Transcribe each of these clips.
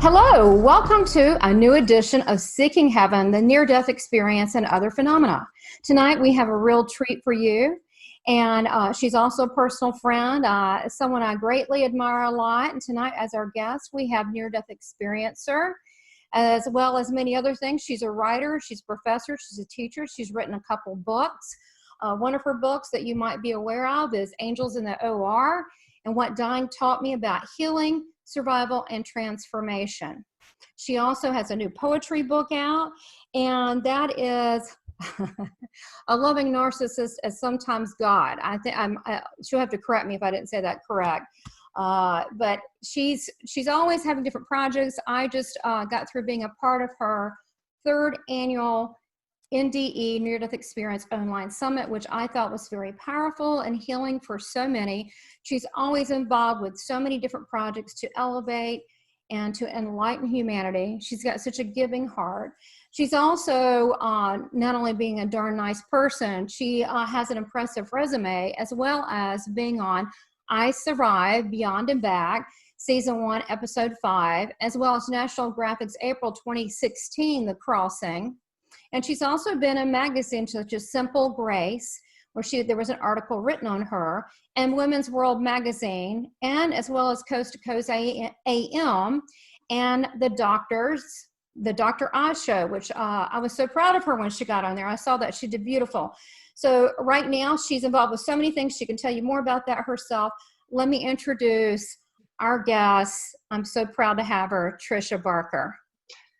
Hello, welcome to a new edition of Seeking Heaven, the near-death experience and other phenomena. Tonight we have a real treat for you, and she's also a personal friend, someone I greatly admire a lot. And tonight as our guest we have near-death experiencer, as well as many other things. She's a writer, she's a professor, she's a teacher, she's written a couple books. One of her books that you might be aware of is Angels in the OR and What Dying Taught Me About Healing, Survival, and Transformation. She also has a new poetry book out, and that is A Loving Narcissist as Sometimes God. I think she'll have to correct me if I didn't say that correct. But she's always having different projects. I just got through being a part of her third annual NDE Near-Death Experience Online Summit, which I thought was very powerful and healing for so many. She's always involved with so many different projects to elevate and to enlighten humanity. She's got such a giving heart. She's also, not only being a darn nice person, she has an impressive resume, as well as being on I Survive, Beyond and Back, Season 1, Episode 5, as well as National Geographic's April 2016, The Crossing. And she's also been in magazines such as Simple Grace, where there was an article written on her, and Women's World Magazine, and as well as Coast to Coast AM, and the Dr. Oz Show, which I was so proud of her when she got on there. I saw that she did beautiful. So right now she's involved with so many things. She can tell you more about that herself. Let me introduce our guest. I'm so proud to have her, Tricia Barker.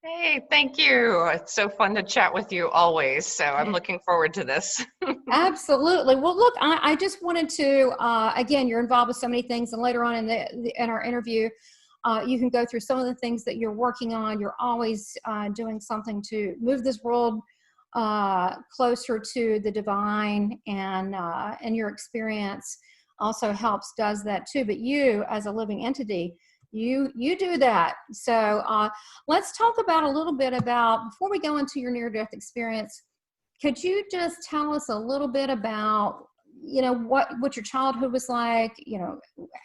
Hey, thank you. It's so fun to chat with you always. So I'm looking forward to this. Absolutely. Well, look, I just wanted to, again, you're involved with so many things, and later on in our interview, you can go through some of the things that you're working on. You're always doing something to move this world closer to the divine, and your experience also does that too. But you, as a living entity, you do that. So let's talk about a little bit about, before we go into your near-death experience, could you just tell us a little bit about, what your childhood was like,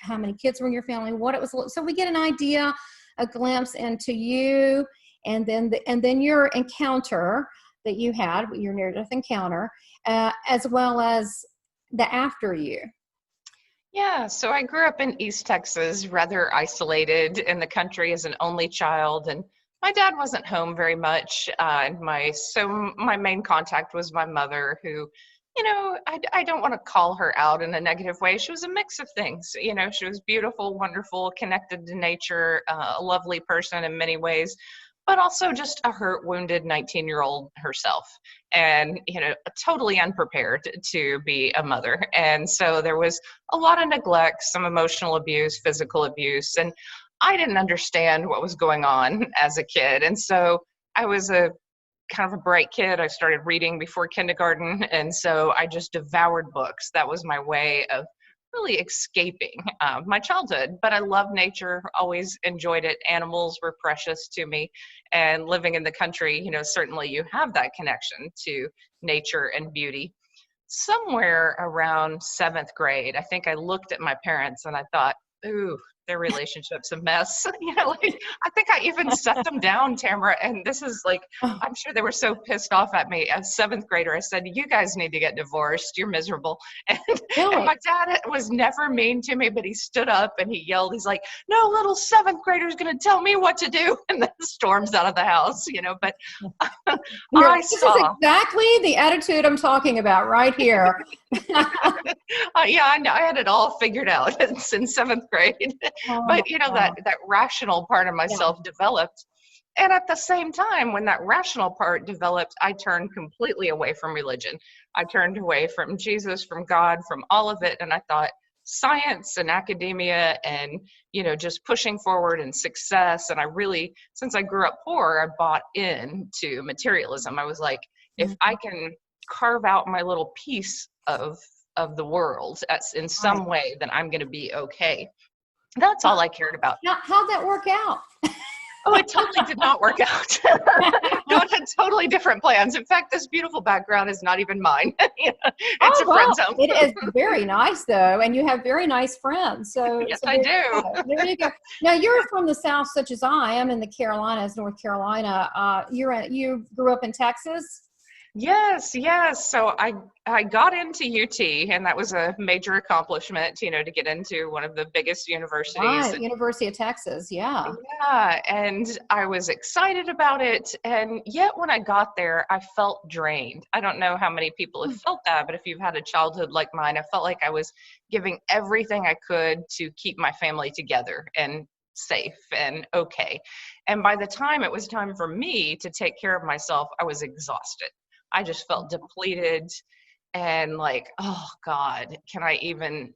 how many kids were in your family, what it was, so we get an idea, a glimpse into you, and then your encounter that you had, your near-death encounter, as well as the after you. Yeah, so I grew up in East Texas, rather isolated in the country as an only child, and my dad wasn't home very much. So my main contact was my mother, who, I don't want to call her out in a negative way. She was a mix of things. She was beautiful, wonderful, connected to nature, a lovely person in many ways, but also just a hurt, wounded 19-year-old herself, and totally unprepared to be a mother. And so there was a lot of neglect, some emotional abuse, physical abuse, and I didn't understand what was going on as a kid. And so I was a kind of a bright kid. I started reading before kindergarten, and so I just devoured books. That was my way of really escaping my childhood. But I love nature, always enjoyed it. Animals were precious to me, and living in the country, certainly you have that connection to nature and beauty. Somewhere around 7th grade, I think I looked at my parents and I thought, ooh, their relationship's a mess. I think I even set them down, Tamara, and this is like, I'm sure they were so pissed off at me. As 7th grader, I said, you guys need to get divorced. You're miserable. And my dad was never mean to me, but he stood up and he yelled, he's like, no little 7th grader is going to tell me what to do, and then storms out of the house, but this is exactly the attitude I'm talking about right here. Yeah, I had it all figured out since 7th grade. But that rational part of myself developed. And at the same time, when that rational part developed, I turned completely away from religion. I turned away from Jesus, from God, from all of it. And I thought science and academia and, just pushing forward and success. And I really, since I grew up poor, I bought into materialism. I was like, if I can carve out my little piece of the world in some way, then I'm going to be okay. That's all I cared about. How'd that work out? Oh, it totally did not work out. No, it had totally different plans. In fact, this beautiful background is not even mine. It's Oh, a well, friend's home. it is very nice though, and you have very nice friends. So, Yes, so I there do. you go. There you go. Now you're from the South, such as I am in the Carolinas, North Carolina. You grew up in Texas. Yes, yes. So I got into UT, and that was a major accomplishment, to get into one of the biggest universities. Right, University of Texas. Yeah. Yeah, and I was excited about it. And yet when I got there, I felt drained. I don't know how many people have felt that, but if you've had a childhood like mine, I felt like I was giving everything I could to keep my family together and safe and okay. And by the time it was time for me to take care of myself, I was exhausted. I just felt depleted and like, oh God, can I even,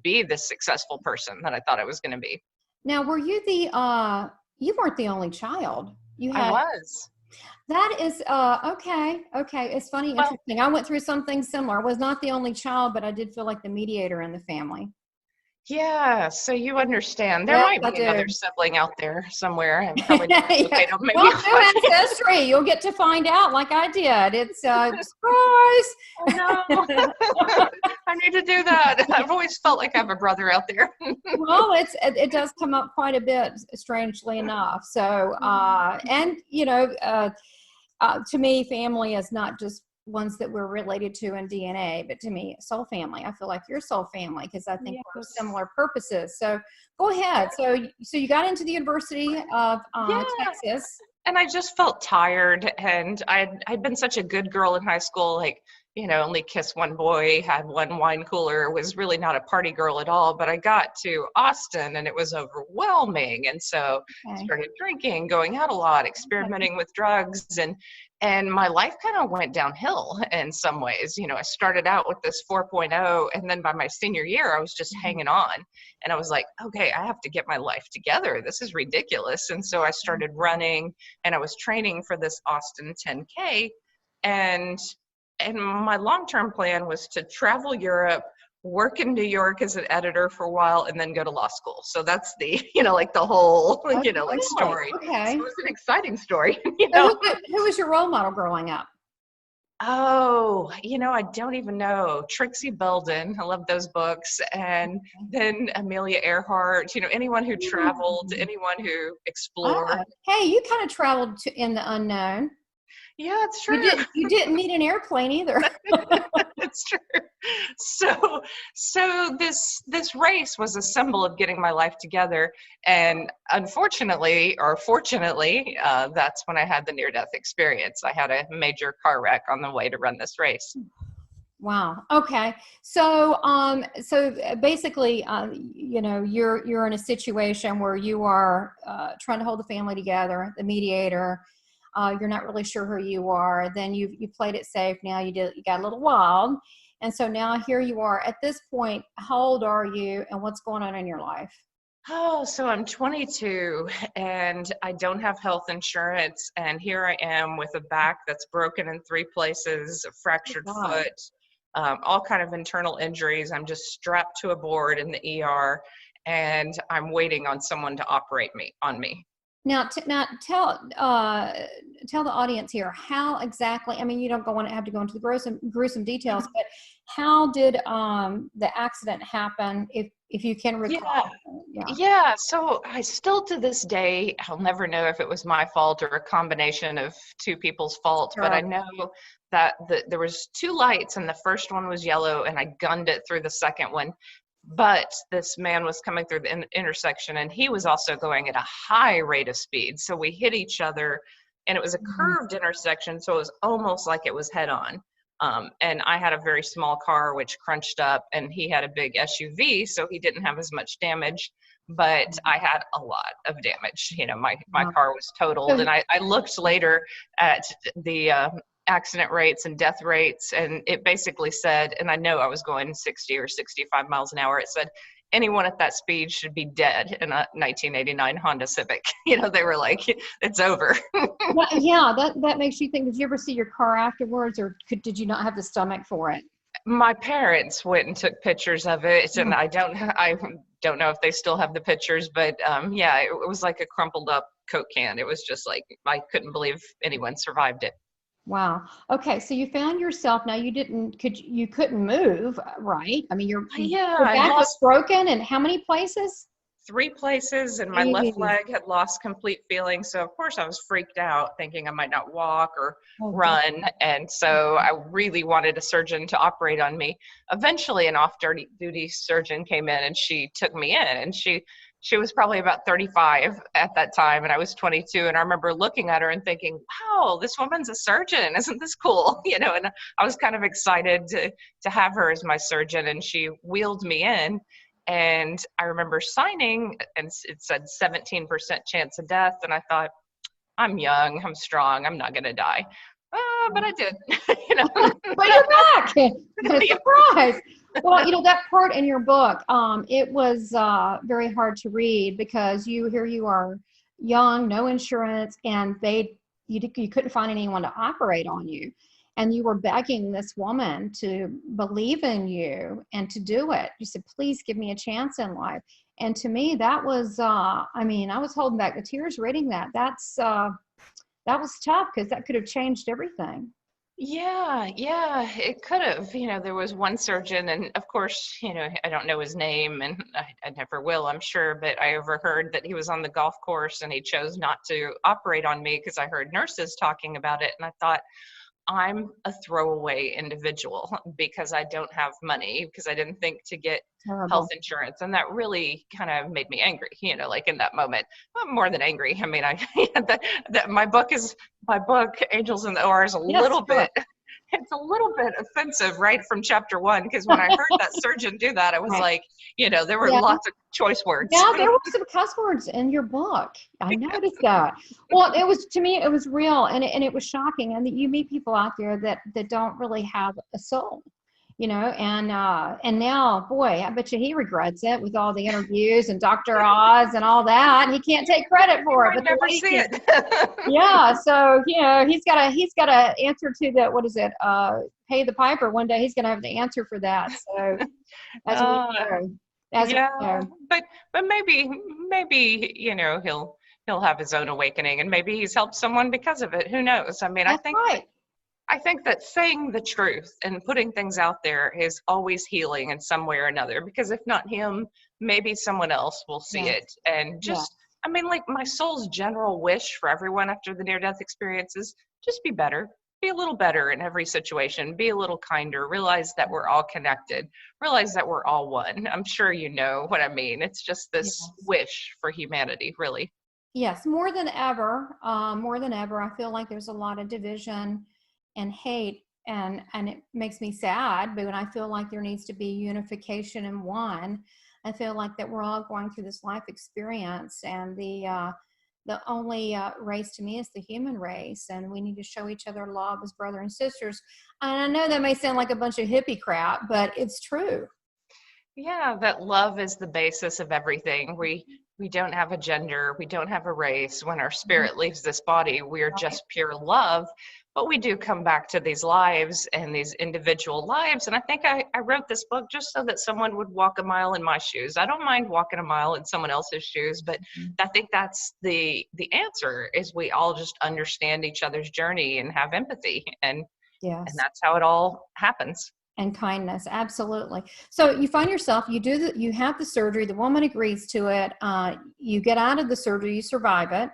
be the successful person that I thought I was going to be? Now, were you you weren't the only child. You I had, was. that is, okay. Okay. It's funny, Well, interesting. I went through something similar. I was not the only child, but I did feel like the mediator in the family. yeah, so you understand. There Yes, might I be another do. sibling out there somewhere, and probably not Yeah. related, maybe. Well, do ancestry. You'll get to find out like I did. It's surprise. Oh no, I need to do that. I've always felt like I have a brother out there. Well, it does come up quite a bit, strangely enough. So, and to me, family is not just ones that we're related to in DNA, but to me, soul family. I feel like you're soul family because I think we're Yes. similar purposes. So, go ahead. So you got into the University of Yeah. Texas. And I just felt tired, and I'd been such a good girl in high school, like, only kissed one boy, had one wine cooler, was really not a party girl at all. But I got to Austin and it was overwhelming. And so Okay. started drinking, going out a lot, experimenting with drugs, and my life kind of went downhill in some ways. I started out with this 4.0, and then by my senior year, I was just hanging on. And I was like, okay, I have to get my life together. This is ridiculous. And so I started running, and I was training for this Austin 10K. And my long-term plan was to travel Europe, work in New York as an editor for a while, and then go to law school. So that's the, like the whole, like story. Okay. So it was an exciting story, So who was your role model growing up? Oh, I don't even know. Trixie Belden, I love those books. And then Amelia Earhart, anyone who traveled, anyone who explored. Hey, you kind of traveled in the unknown. Yeah, it's true. You didn't need an airplane either. It's true. So this race was a symbol of getting my life together, and unfortunately, or fortunately, that's when I had the near-death experience. I had a major car wreck on the way to run this race. Wow. Okay. So, basically, you're in a situation where you are trying to hold the family together, the mediator. You're not really sure who you are. Then you played it safe. Now you got a little wild. And so now here you are. At this point, how old are you and what's going on in your life? Oh, so I'm 22 and I don't have health insurance. And here I am with a back that's broken in 3 places, a fractured foot, all kind of internal injuries. I'm just strapped to a board in the ER, and I'm waiting on someone to operate on me. Now tell the audience here how exactly. I mean, you don't have to go into the gruesome details, but how did the accident happen? If you can recall. Yeah. So I still to this day, I'll never know if it was my fault or a combination of 2 people's fault. Sure. But I know that there was 2 lights, and the first one was yellow, and I gunned it through the second one. But this man was coming through the intersection, and he was also going at a high rate of speed. So we hit each other, and it was a curved intersection, so it was almost like it was head on. And I had a very small car, which crunched up, and he had a big SUV, so he didn't have as much damage. But I had a lot of damage. My car was totaled, and I looked later at the accident rates and death rates, and it basically said, and I know I was going 60 or 65 miles an hour, it said anyone at that speed should be dead in a 1989 Honda Civic. They were like, it's over. Well, yeah, that makes you think. Did you ever see your car afterwards, or did you not have the stomach for it? My parents went and took pictures of it, and I don't know if they still have the pictures, but yeah, it was like a crumpled up Coke can. It was just like, I couldn't believe anyone survived it. Wow. Okay. So you found yourself, now you couldn't move, right? I mean, Yeah, your I back was lost broken, and how many places? 3 places, and my left Jeez. leg had lost complete feeling. So of course I was freaked out, thinking I might not walk or Oh, God. run. And so I really wanted a surgeon to operate on me. Eventually an off-duty surgeon came in, and she took me in, and she was probably about 35 at that time, and I was 22. And I remember looking at her and thinking, wow, this woman's a surgeon. Isn't this cool? You know, and I was kind of excited to have her as my surgeon, and she wheeled me in. And I remember signing, and it said 17% chance of death. And I thought, I'm young, I'm strong, I'm not going to die. But I did, you know. But you're back. Surprise. Well, you know, that part in your book, it was very hard to read, because here you are, young, no insurance, and you couldn't find anyone to operate on you. And you were begging this woman to believe in you and to do it. You said, please give me a chance in life. And to me, that was, I was holding back the tears reading that. That was tough, because that could have changed everything. Yeah, it could have. You know, there was one surgeon, and of course, you know, I don't know his name, and I never will, I'm sure, but I overheard that he was on the golf course and he chose not to operate on me because I heard nurses talking about it. And I thought, I'm a throwaway individual because I don't have money, because I didn't think to get Terrible. health insurance. And that really kind of made me angry, you know, like in that moment. Well, more than angry. I mean, my book, Angels in the OR, is it's a little bit offensive right from chapter 1, because when I heard that surgeon do that, I was like, you know, there were lots of choice words. Yeah, there were some cuss words in your book. I noticed that. Well, to me, it was real, and it was shocking. And you meet people out there that don't really have a soul, you know, and now, boy, I bet you he regrets it with all the interviews and Dr. Oz and all that, and he can't take credit for it. But never see it. Yeah, so you know, he's got to answer to that. What is it? Pay the piper. One day he's going to have to answer for that. So as we know. But maybe you know, he'll have his own awakening, and maybe he's helped someone because of it. Who knows? I mean, That's right. I think that saying the truth and putting things out there is always healing in some way or another, because if not him, maybe someone else will see it. And just, I mean, like, my soul's general wish for everyone after the near-death experience is just be better. Be a little better in every situation. Be a little kinder. Realize that we're all connected. Realize that we're all one. I'm sure you know what I mean. It's just this wish for humanity, really. Yes, more than ever. I feel like there's a lot of division and hate, and it makes me sad. But when I feel like there needs to be unification in one, I feel like that we're all going through this life experience, and the only race to me is the human race, and we need to show each other love as brother and sisters. And I know that may sound like a bunch of hippie crap, but it's true. Yeah, that love is the basis of everything. We don't have a gender, we don't have a race. When our spirit leaves this body, we're just pure love. But we do come back to these lives and these individual lives. And I think I wrote this book just so that someone would walk a mile in my shoes. I don't mind walking a mile in someone else's shoes, but I think that's the answer, is we all just understand each other's journey and have empathy. And that's how it all happens. And kindness, absolutely. So you find yourself, you have the surgery, the woman agrees to it, you get out of the surgery, you survive it.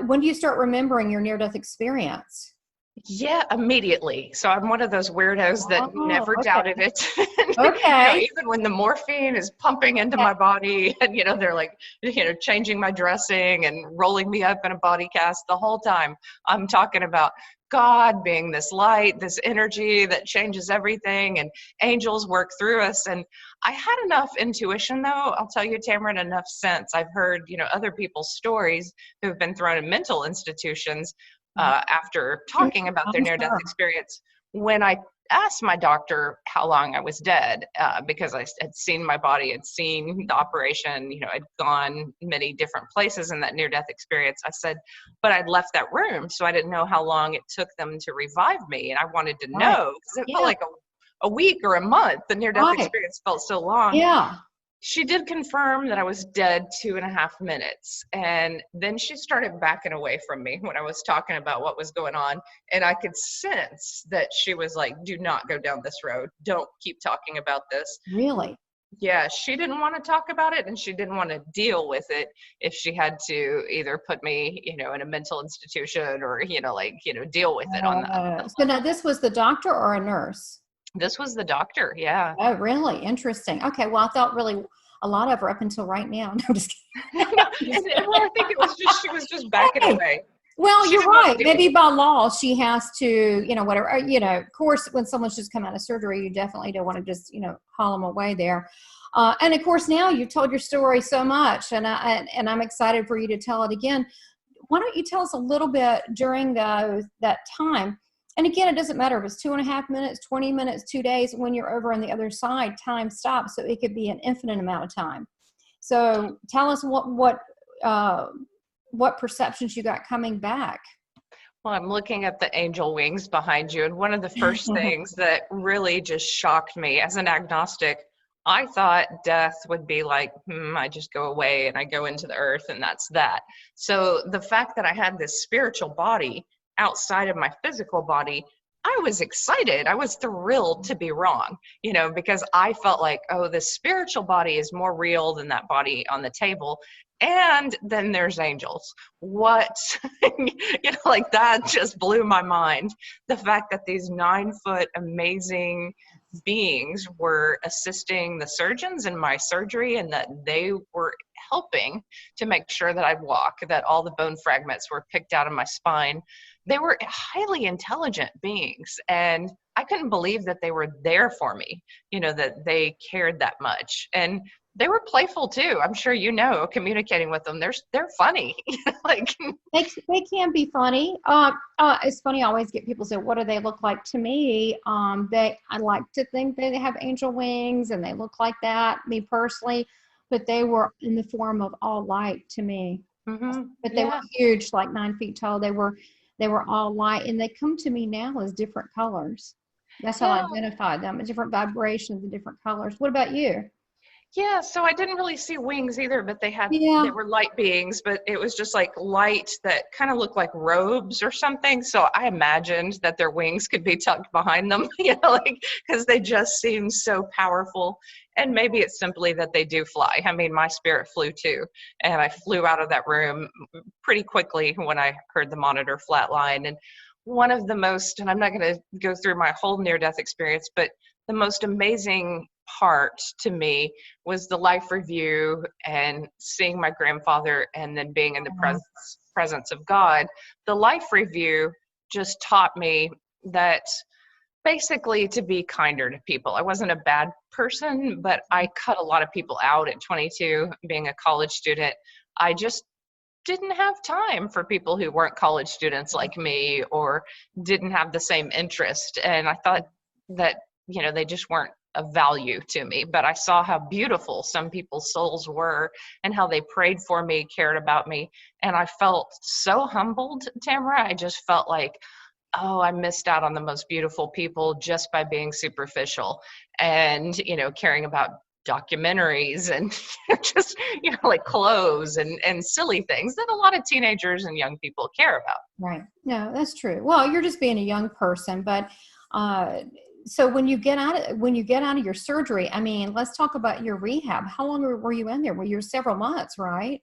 When do you start remembering your near-death experience? Yeah, immediately. So I'm one of those weirdos that never doubted it. Okay. You know, even when the morphine is pumping into my body, and, you know, they're like, you know, changing my dressing and rolling me up in a body cast, the whole time I'm talking about God being this light, this energy that changes everything, and angels work through us. And I had enough intuition, though, I'll tell you, Tamara, and enough sense. I've heard, you know, other people's stories who have been thrown in mental institutions after talking about their near-death experience. When I asked my doctor how long I was dead, because I had seen my body, had seen the operation, you know, I'd gone many different places in that near-death experience. I said, but I'd left that room, so I didn't know how long it took them to revive me. And I wanted to know, because it felt like a week or a month. The near-death experience felt so long. Yeah. She did confirm that I was dead 2.5 minutes. And then she started backing away from me when I was talking about what was going on. And I could sense that she was like, do not go down this road. Don't keep talking about this. Really? Yeah, she didn't want to talk about it, and she didn't want to deal with it if she had to either put me, in a mental institution or, deal with it on that So level. now this was the doctor or a nurse? This was the doctor. Yeah. Oh, really? Interesting. Okay. Well, I thought really a lot of her up until right now. No, I'm just kidding. No, well, I think it was just, she was just backing Hey, away. well, She you're didn't want to right. deal Maybe with by law, she has to, whatever, of course, when someone's just come out of surgery, you definitely don't want to just, haul them away there. And of course, now you've told your story so much, and I'm excited for you to tell it again. Why don't you tell us a little bit during that time? And again, it doesn't matter if it's 2.5 minutes, 20 minutes, 2 days. When you're over on the other side, time stops, so it could be an infinite amount of time. So tell us what perceptions you got coming back. Well, I'm looking at the angel wings behind you, and one of the first things that really just shocked me as an agnostic, I thought death would be like, I just go away and I go into the earth and that's that. So the fact that I had this spiritual body outside of my physical body, I was excited. I was thrilled to be wrong, because I felt like, oh, the spiritual body is more real than that body on the table. And then there's angels. What? Like that just blew my mind. The fact that these 9-foot amazing beings were assisting the surgeons in my surgery, and that they were helping to make sure that I'd walk, that all the bone fragments were picked out of my spine. They were highly intelligent beings, and I couldn't believe that they were there for me, that they cared that much. And they were playful too. I'm sure communicating with them. They're funny. Like they can be funny. It's funny. I always get people say, "What do they look like to me?" I like to think they have angel wings and they look like that. Me personally, but they were in the form of all light to me. mm-hmm. But they were huge, like 9 feet tall. They were all light, and they come to me now as different colors. That's how I identify them, different vibrations and different colors. What about you? Yeah, so I didn't really see wings either, but they were light beings, but it was just like light that kind of looked like robes or something. So I imagined that their wings could be tucked behind them, because they just seemed so powerful. And maybe it's simply that they do fly. I mean, my spirit flew too, and I flew out of that room pretty quickly when I heard the monitor flatline. And one of the most, and I'm not going to go through my whole near-death experience, but the most amazing part to me was the life review and seeing my grandfather and then being in the presence of God. The life review just taught me that basically to be kinder to people. I wasn't a bad person, but I cut a lot of people out at 22, being a college student. I just didn't have time for people who weren't college students like me or didn't have the same interest. And I thought that, they just weren't of value to me, but I saw how beautiful some people's souls were and how they prayed for me, cared about me. And I felt so humbled, Tamara. I just felt like, oh, I missed out on the most beautiful people just by being superficial and, caring about documentaries and just, like clothes and silly things that a lot of teenagers and young people care about. Right. No, that's true. Well, you're just being a young person, but, so when you get out of your surgery, I mean, let's talk about your rehab. How long were you in there? Well, you were several months, right?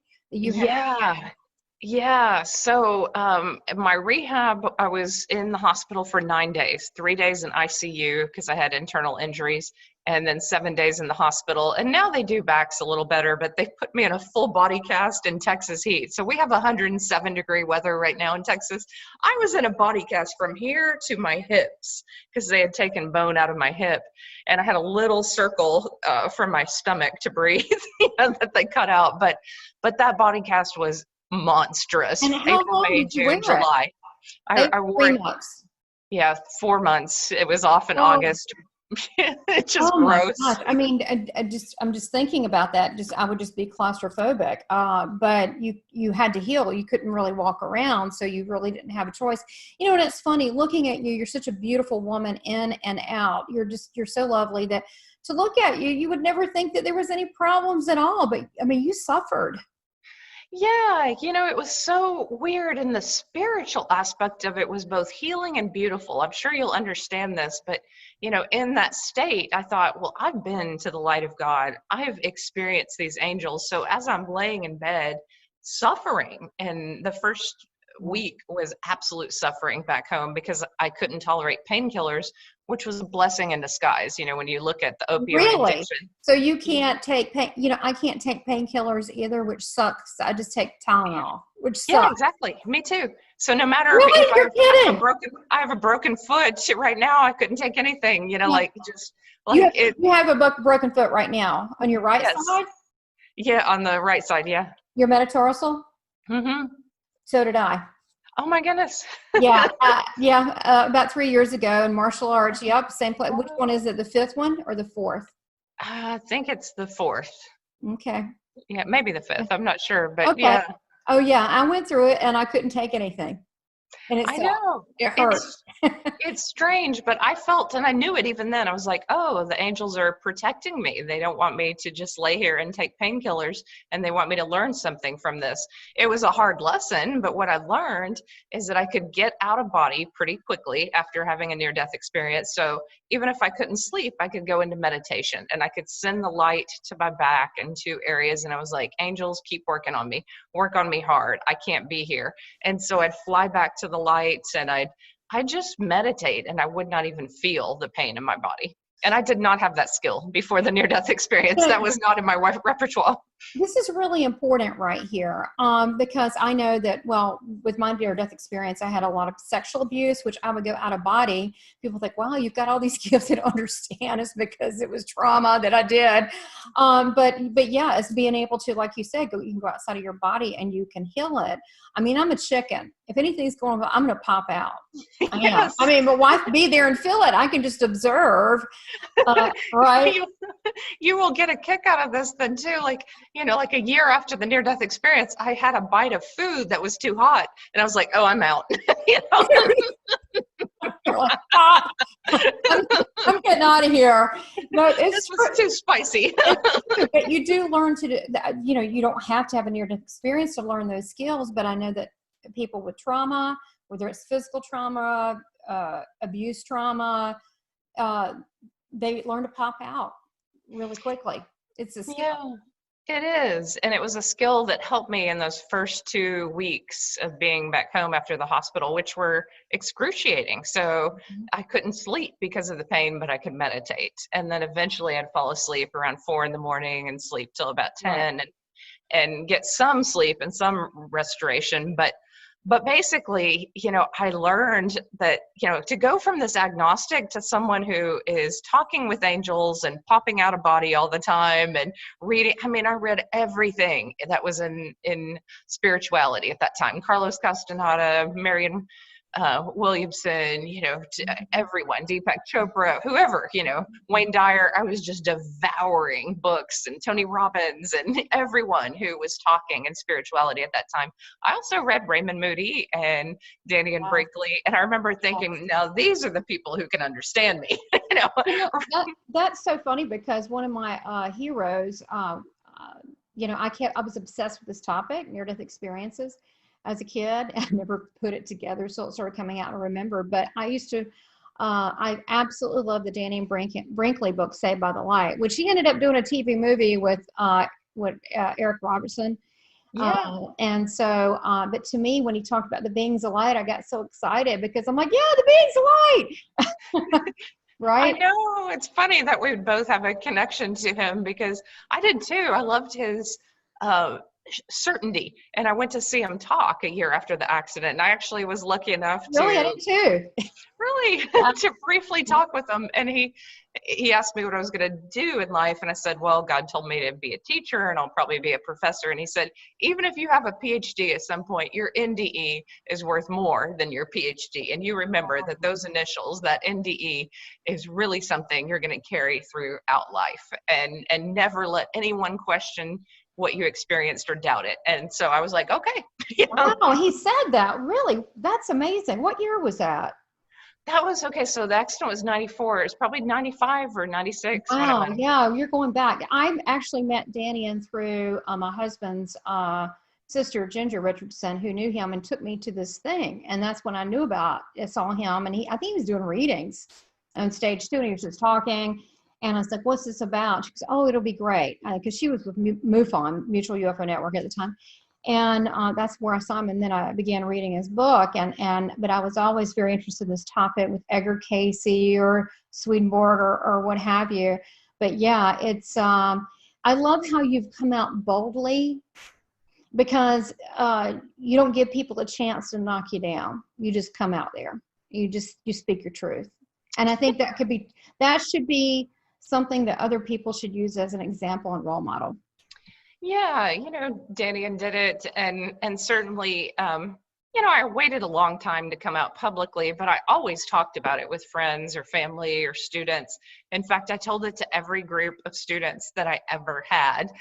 Yeah. So my rehab, I was in the hospital for 9 days, 3 days in ICU because I had internal injuries, and then 7 days in the hospital. And now they do backs a little better, but they put me in a full body cast in Texas heat. So we have 107-degree weather right now in Texas. I was in a body cast from here to my hips because they had taken bone out of my hip. And I had a little circle for my stomach to breathe that they cut out. But that body cast was monstrous. And how long did you wear July. I wore 3 months. Yeah, 4 months. It was off in August. It's just gross. My gosh. I mean, I'm just thinking about that. I would just be claustrophobic. But you had to heal. You couldn't really walk around, so you really didn't have a choice. And it's funny looking at you. You're such a beautiful woman in and out. You're so lovely that to look at you, you would never think that there was any problems at all. But I mean, you suffered. Yeah, it was so weird, and the spiritual aspect of it was both healing and beautiful. I'm sure you'll understand this, but in that state, I thought, well, I've been to the light of God. I've experienced these angels. So as I'm laying in bed, suffering, and the first week was absolute suffering back home because I couldn't tolerate painkillers, which was a blessing in disguise, when you look at the opioid addiction. So you can't take pain, I can't take painkillers either, which sucks. I just take Tylenol, which sucks. Yeah, exactly. Me too. So no matter Really? if You're kidding. I have a broken foot right now, I couldn't take anything, Yeah. you have a broken foot right now on your right side? Yeah, on the right side. Yeah. Your metatarsal? Mm-hmm. So did I. Oh my goodness. Yeah. About 3 years ago in martial arts. Yep. Same place. Which one is it? The fifth one or the fourth? I think it's the fourth. Okay. Yeah, maybe the fifth. I'm not sure, but okay. Yeah. Oh yeah. I went through it and I couldn't take anything. And I know. It hurt. It's strange, but I felt, and I knew it even then. I was like, oh, the angels are protecting me. They don't want me to just lay here and take painkillers, and they want me to learn something from this. It was a hard lesson, but what I learned is that I could get out of body pretty quickly after having a near-death experience. So even if I couldn't sleep, I could go into meditation, and I could send the light to my back and to areas, and I was like, angels, keep working on me. Work on me hard. I can't be here. And so I'd fly back to the lights, and I'd just meditate, and I would not even feel the pain in my body. And I did not have that skill before the near-death experience. That was not in my repertoire. This is really important right here, because I know that, well, with my near-death experience, I had a lot of sexual abuse, which I would go out of body. People think, wow, you've got all these gifts. They don't understand. It's because it was trauma that I did. But yeah, it's being able to, like you said, you can go outside of your body and you can heal it. I mean, I'm a chicken. If anything's going on, I'm going to pop out. Yes. I mean, but why be there and feel it? I can just observe, right? You will get a kick out of this then too. Like a year after the near-death experience, I had a bite of food that was too hot, and I was like, "Oh, I'm out." You're like, I'm getting out of here. No, this was too spicy. But you do learn to do that. You don't have to have a near-death experience to learn those skills. But I know that people with trauma, whether it's physical trauma, abuse trauma, they learn to pop out really quickly. It's a skill. Yeah, it is. And it was a skill that helped me in those first 2 weeks of being back home after the hospital, which were excruciating. So I couldn't sleep because of the pain, but I could meditate. And then eventually I'd fall asleep around 4 a.m. and sleep till about 10 and get some sleep and some restoration. But basically, I learned that, to go from this agnostic to someone who is talking with angels and popping out of body all the time and reading. I mean, I read everything that was in spirituality at that time. Carlos Castaneda, Marion Williamson, everyone, Deepak Chopra, whoever, Wayne Dyer. I was just devouring books, and Tony Robbins and everyone who was talking in spirituality at that time. I also read Raymond Moody and Danny and Brinkley, and I remember thinking, now these are the people who can understand me. That's so funny, because one of my heroes, I was obsessed with this topic, near-death experiences. As a kid, I never put it together, so it started coming out and remember. But I used to, I absolutely love the Danny and Brinkley book, Saved by the Light, which he ended up doing a TV movie with Eric Robertson. Yeah. And so, but to me, when he talked about the beings of light, I got so excited because I'm like, yeah, the beings of light. Right? I know. It's funny that we both have a connection to him, because I did too. I loved his certainty, and I went to see him talk a year after the accident, and I actually was lucky enough to I did too. Really to briefly talk with him, and he asked me what I was going to do in life, and I said, well, God told me to be a teacher, and I'll probably be a professor. And he said, even if you have a PhD at some point, your NDE is worth more than your PhD, and you remember that those initials, that NDE, is really something you're going to carry throughout life, and never let anyone question what you experienced or doubt it. And so I was like, okay. Wow, he said that. Really? That's amazing. What year was that? That was okay. So the accident was 94. It's probably 95 or 96 when it Wow, went. yeah, you're going back. I actually met Danny in through my husband's sister, Ginger Richardson, who knew him and took me to this thing. And that's when I knew about it, saw him. And I think he was doing readings on stage too. And he was just talking. And I was like, what's this about? She goes, oh, it'll be great. Because she was with MUFON, Mutual UFO Network at the time. And that's where I saw him. And then I began reading his book. But I was always very interested in this topic with Edgar Casey or Swedenborg or what have you. But yeah, it's, I love how you've come out boldly, because you don't give people a chance to knock you down. You just come out there. You speak your truth. And I think that should be something that other people should use as an example and role model. Yeah, Danny did it, and certainly, I waited a long time to come out publicly, but I always talked about it with friends or family or students. In fact, I told it to every group of students that I ever had.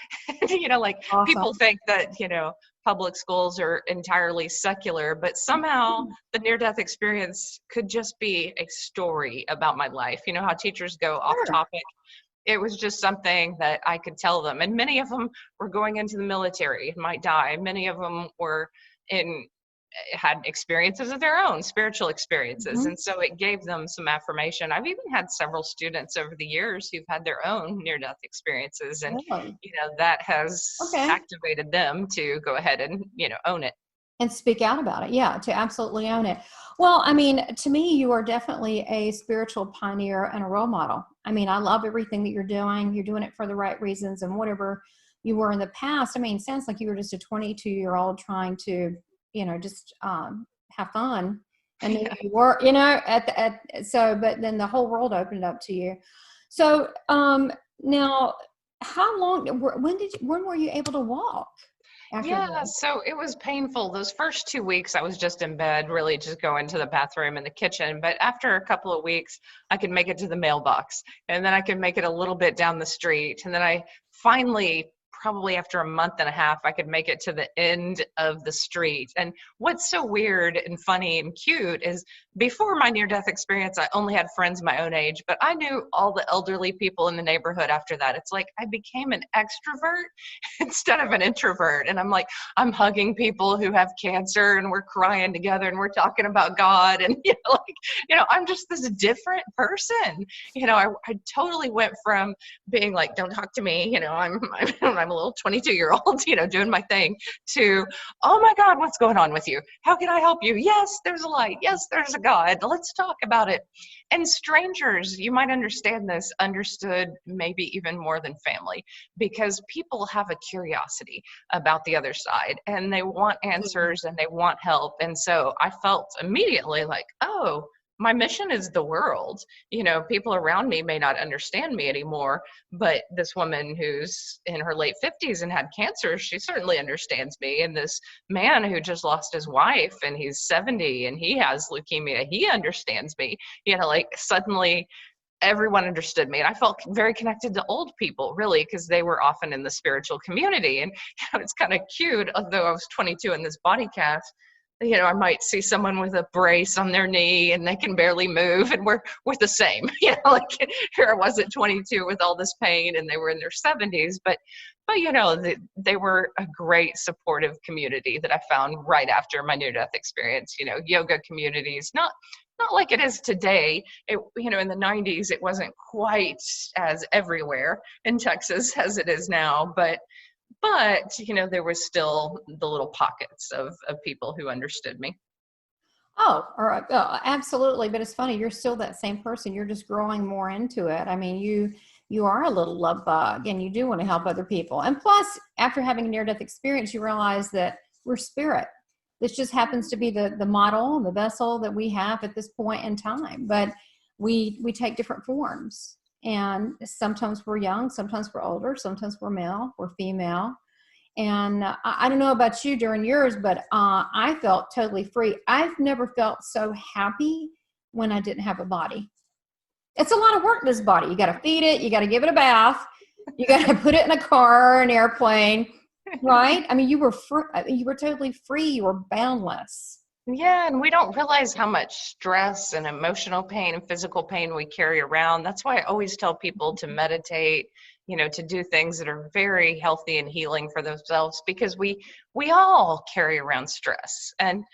Awesome. People think that, public schools are entirely secular, but somehow the near-death experience could just be a story about my life. You know how teachers go off topic? It was just something that I could tell them. And many of them were going into the military and might die. Many of them had experiences of their own, spiritual experiences. Mm-hmm. And so it gave them some affirmation. I've even had several students over the years who've had their own near-death experiences. And, that has activated them to go ahead and, own it. And speak out about it. Yeah, to absolutely own it. Well, I mean, to me, you are definitely a spiritual pioneer and a role model. I mean, I love everything that you're doing. You're doing it for the right reasons, and whatever you were in the past. I mean, it sounds like you were just a 22-year-old trying to, just have fun. And then you were, but then the whole world opened up to you. So now, how long, when were you able to walk? Yeah, so it was painful. Those first 2 weeks, I was just in bed, really just going to the bathroom and the kitchen. But after a couple of weeks, I could make it to the mailbox, and then I could make it a little bit down the street. And then I finally, probably after a month and a half, I could make it to the end of the street. And what's so weird and funny and cute is before my near-death experience, I only had friends my own age, but I knew all the elderly people in the neighborhood after that. It's like I became an extrovert instead of an introvert. And I'm hugging people who have cancer, and we're crying together, and we're talking about God. And, I'm just this different person. I totally went from being like, don't talk to me, I'm a little 22-year-old, doing my thing, to, oh my God, what's going on with you? How can I help you? Yes, there's a light. Yes, there's a God. Let's talk about it. And strangers, you might understand this, understood maybe even more than family, because people have a curiosity about the other side, and they want answers and they want help. And so I felt immediately like, oh, my mission is the world. People around me may not understand me anymore, but this woman who's in her late 50s and had cancer, she certainly understands me. And this man who just lost his wife, and he's 70 and he has leukemia, he understands me. Suddenly everyone understood me. And I felt very connected to old people, really, because they were often in the spiritual community. And it's kind of cute, although I was 22 in this body cast, I might see someone with a brace on their knee and they can barely move, and we're the same. Here I was at 22 with all this pain, and they were in their 70s. But they were a great supportive community that I found right after my near-death experience. Yoga communities, not like it is today. In the 90s, it wasn't quite as everywhere in Texas as it is now, but there was still the little pockets of people who understood me. Oh, all right. Oh, absolutely. But it's funny, you're still that same person. You're just growing more into it. I mean, you are a little love bug, and you do want to help other people. And plus, after having a near-death experience, you realize that we're spirit. This just happens to be the model and the vessel that we have at this point in time. But we take different forms. And sometimes we're young, sometimes we're older, sometimes we're male, we're female. And I don't know about you during yours, but I felt totally free. I've never felt so happy when I didn't have a body. It's a lot of work, this body. You got to feed it. You got to give it a bath. You got to put it in a car, an airplane, right? I mean, you were free, you were totally free. You were boundless. Yeah, and we don't realize how much stress and emotional pain and physical pain we carry around. That's why I always tell people to meditate, to do things that are very healthy and healing for themselves, because we all carry around stress. And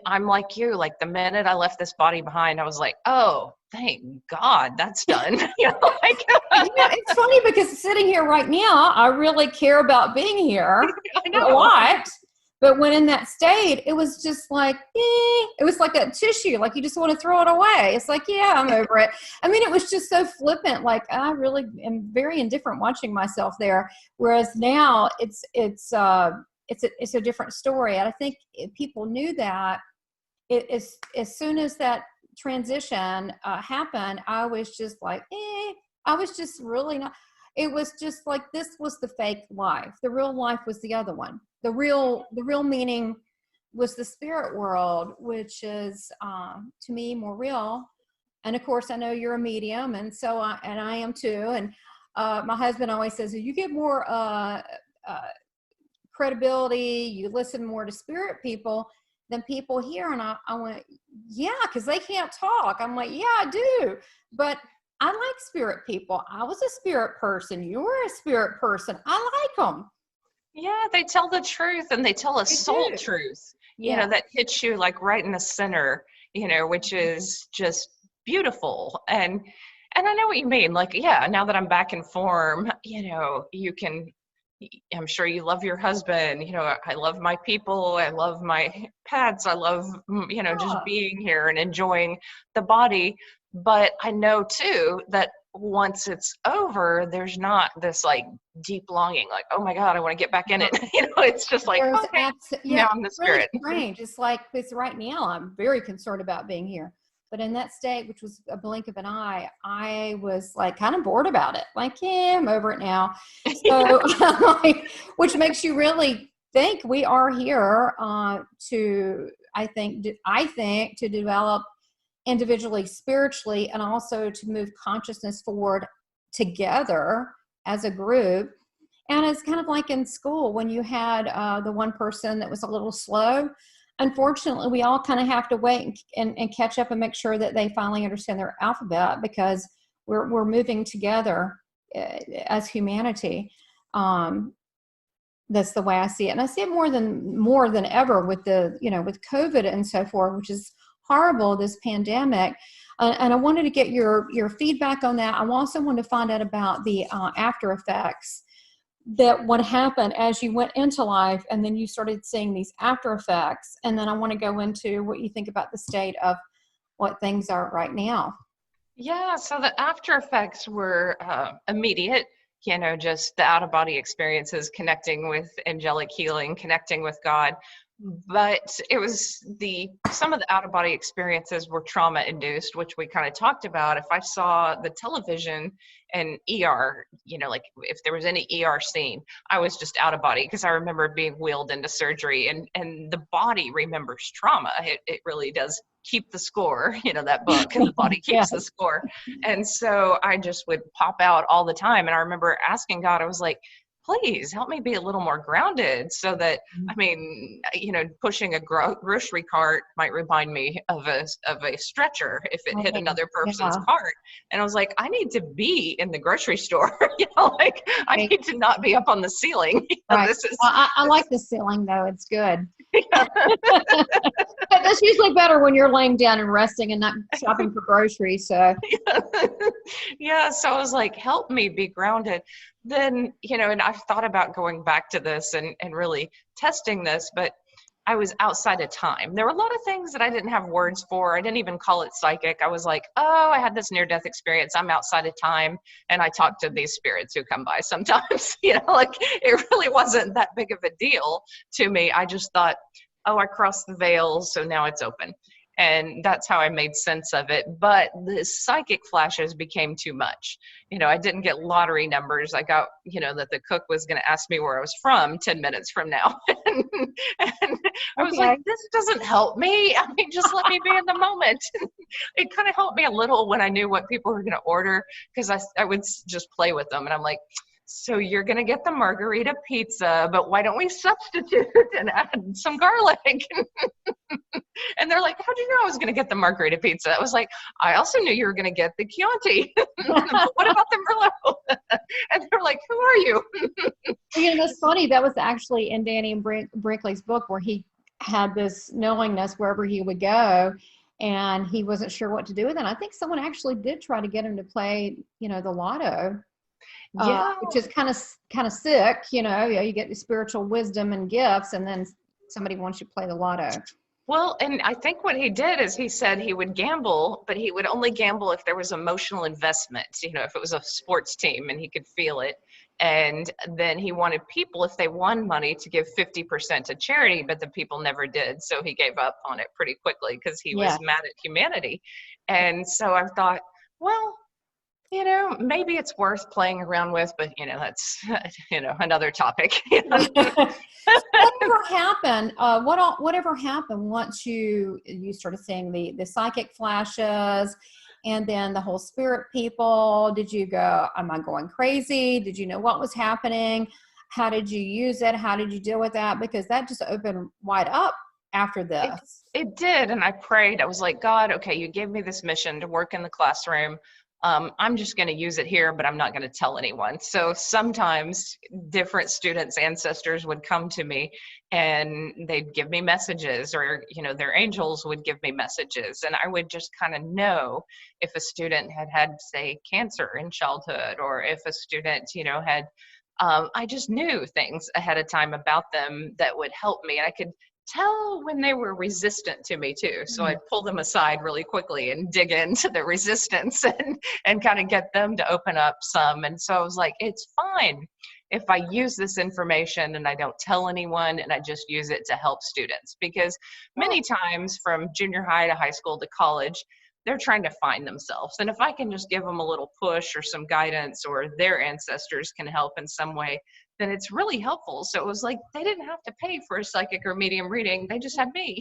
I'm like you, like the minute I left this body behind, I was like, oh, thank God that's done. Like It's funny because sitting here right now, I really care about being here I a know. lot. But when in that state, it was just like, it was like a tissue, like you just want to throw it away. It's like, yeah, I'm over it. I mean, it was just so flippant. Like I really am very indifferent watching myself there. Whereas now it's a different story. And I think if people knew that, as soon as that transition happened, I was just like, I was just really not. It was just like, this was the fake life. The real life was the other one. The real meaning was the spirit world, which is to me more real. And of course, I know you're a medium, and so I am too. And my husband always says, you get more credibility, you listen more to spirit people than people here. And I went, yeah, because they can't talk. I'm like, yeah, I do, but I like spirit people. I was a spirit person. You were a spirit person. I like them. Yeah, they tell the truth, and they tell a soul truth, Yeah. that hits you like right in the center, which is just beautiful. And I know what you mean. Like, yeah, now that I'm back in form, you can, I'm sure you love your husband. I love my people. I love my pets. I love, just being here and enjoying the body. But I know too that once it's over, there's not this like deep longing, like, oh my God, I want to get back in it. It's just like, okay, now I'm the spirit. Really strange. It's like this right now, I'm very concerned about being here. But in that state, which was a blink of an eye, I was like kind of bored about it. Like, yeah, I'm over it now. So, which makes you really think we are here I think, to develop individually, spiritually, and also to move consciousness forward together as a group. And it's kind of like in school when you had the one person that was a little slow. Unfortunately, we all kind of have to wait and catch up and make sure that they finally understand their alphabet, because we're moving together as humanity. That's the way I see it. And I see it more than ever with with COVID and so forth, which is horrible, this pandemic. And I wanted to get your feedback on that. I also wanted to find out about the after effects, that what happened as you went into life and then you started seeing these after effects. And then I want to go into what you think about the state of what things are right now. Yeah, so the after effects were immediate, just the out-of-body experiences, connecting with angelic healing, connecting with God. But it was some of the out-of-body experiences were trauma-induced, which we kind of talked about. If I saw the television and ER, like if there was any ER scene, I was just out of body, because I remember being wheeled into surgery, and the body remembers trauma. It really does keep the score, that book, and the body keeps the score. And so I just would pop out all the time. And I remember asking God, I was like, please help me be a little more grounded, so that, pushing a grocery cart might remind me of a stretcher if it hit another person's cart. And I was like, I need to be in the grocery store, I need to not be up on the ceiling. I like the ceiling though. It's good. That's usually better when you're laying down and resting and not shopping for groceries. So yeah, so I was like, help me be grounded. Then, and I've thought about going back to this and really testing this, but I was outside of time. There were a lot of things that I didn't have words for. I didn't even call it psychic. I was like, oh, I had this near-death experience. I'm outside of time, and I talk to these spirits who come by sometimes. It really wasn't that big of a deal to me. I just thought, oh, I crossed the veil, so now it's open. And that's how I made sense of it. But the psychic flashes became too much. I didn't get lottery numbers. I got, that the cook was going to ask me where I was from 10 minutes from now. and I was like, this doesn't help me. Just let me be in the moment. It kind of helped me a little when I knew what people were going to order, because I would just play with them. And I'm like, so you're going to get the margarita pizza, but why don't we substitute and add some garlic? And they're like, how'd you know I was going to get the margarita pizza? I was like, I also knew you were going to get the Chianti. What about the Merlot? And they're like, who are you? That's funny. That was actually in Danny and Brinkley's book, where he had this knowingness wherever he would go, and he wasn't sure what to do with it. And I think someone actually did try to get him to play, the lotto. Yeah. Which is kind of sick, you get the spiritual wisdom and gifts, and then somebody wants you to play the lotto. Well, and I think what he did is he said he would gamble, but he would only gamble if there was emotional investment, if it was a sports team and he could feel it. And then he wanted people, if they won money, to give 50% to charity, but the people never did. So he gave up on it pretty quickly because he was mad at humanity. And so I thought, well, maybe it's worth playing around with, but that's another topic. Whatever happened? Whatever happened once you started seeing the psychic flashes, and then the whole spirit people? Did you go, am I going crazy? Did you know what was happening? How did you use it? How did you deal with that? Because that just opened wide up after this. It did, and I prayed. I was like, God, okay, you gave me this mission to work in the classroom. I'm just going to use it here, but I'm not going to tell anyone. So sometimes different students' ancestors would come to me and they'd give me messages, or, their angels would give me messages. And I would just kind of know if a student had, say, cancer in childhood, or if a student, had, I just knew things ahead of time about them that would help me. And I could tell when they were resistant to me too. So I'd pull them aside really quickly and dig into the resistance and kind of get them to open up some. And so I was like, it's fine if I use this information and I don't tell anyone, and I just use it to help students, because many times from junior high to high school to college, they're trying to find themselves. And if I can just give them a little push or some guidance, or their ancestors can help in some way, then it's really helpful. So it was like, they didn't have to pay for a psychic or medium reading. They just had me.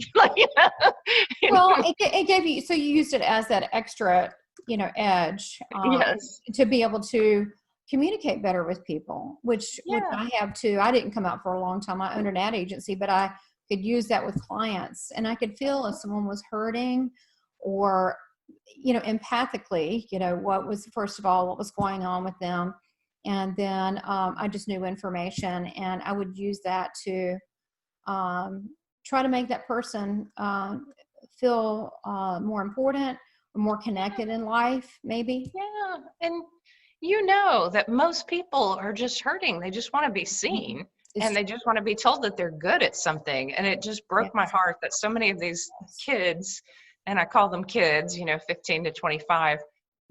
It gave you, so you used it as that extra, edge to be able to communicate better with people, which I have too. I didn't come out for a long time. I owned an ad agency, but I could use that with clients, and I could feel if someone was hurting, or, empathically, what was, first of all, what was going on with them. And then I just knew information, and I would use that to try to make that person feel more important, or more connected in life, maybe. Yeah. And that most people are just hurting. They just want to be seen, and they just want to be told that they're good at something. And it just broke my heart that so many of these kids, and I call them kids, 15 to 25,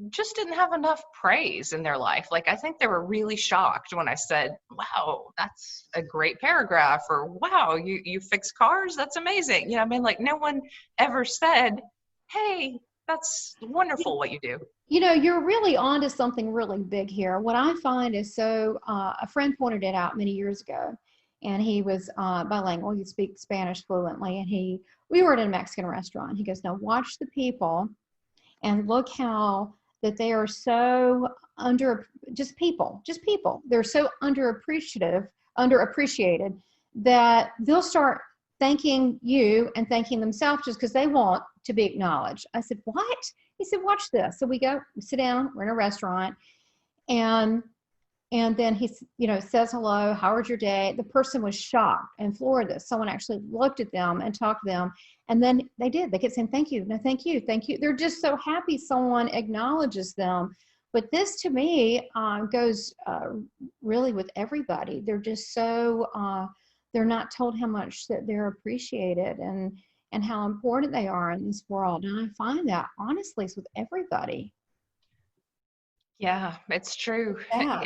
just didn't have enough praise in their life. Like, I think they were really shocked when I said, wow, that's a great paragraph, or wow, you fix cars, that's amazing. Like, no one ever said, hey, that's wonderful what you do. You're really onto something really big here. What I find is, a friend pointed it out many years ago, and he was bilingual. He speaks Spanish fluently, and we were at a Mexican restaurant. He goes, now watch the people and look how that they are so just people. They're so underappreciated that they'll start thanking you and thanking themselves just because they want to be acknowledged. I said, what? He said, watch this. So we sit down, we're in a restaurant, and then he, says hello, how was your day? The person was shocked and floored that someone actually looked at them and talked to them. And then they kept saying, thank you, no, thank you, thank you. They're just so happy someone acknowledges them. But this, to me, goes really with everybody. They're just so, they're not told how much that they're appreciated and how important they are in this world. And I find that, honestly, it's with everybody. Yeah, it's true. Yeah.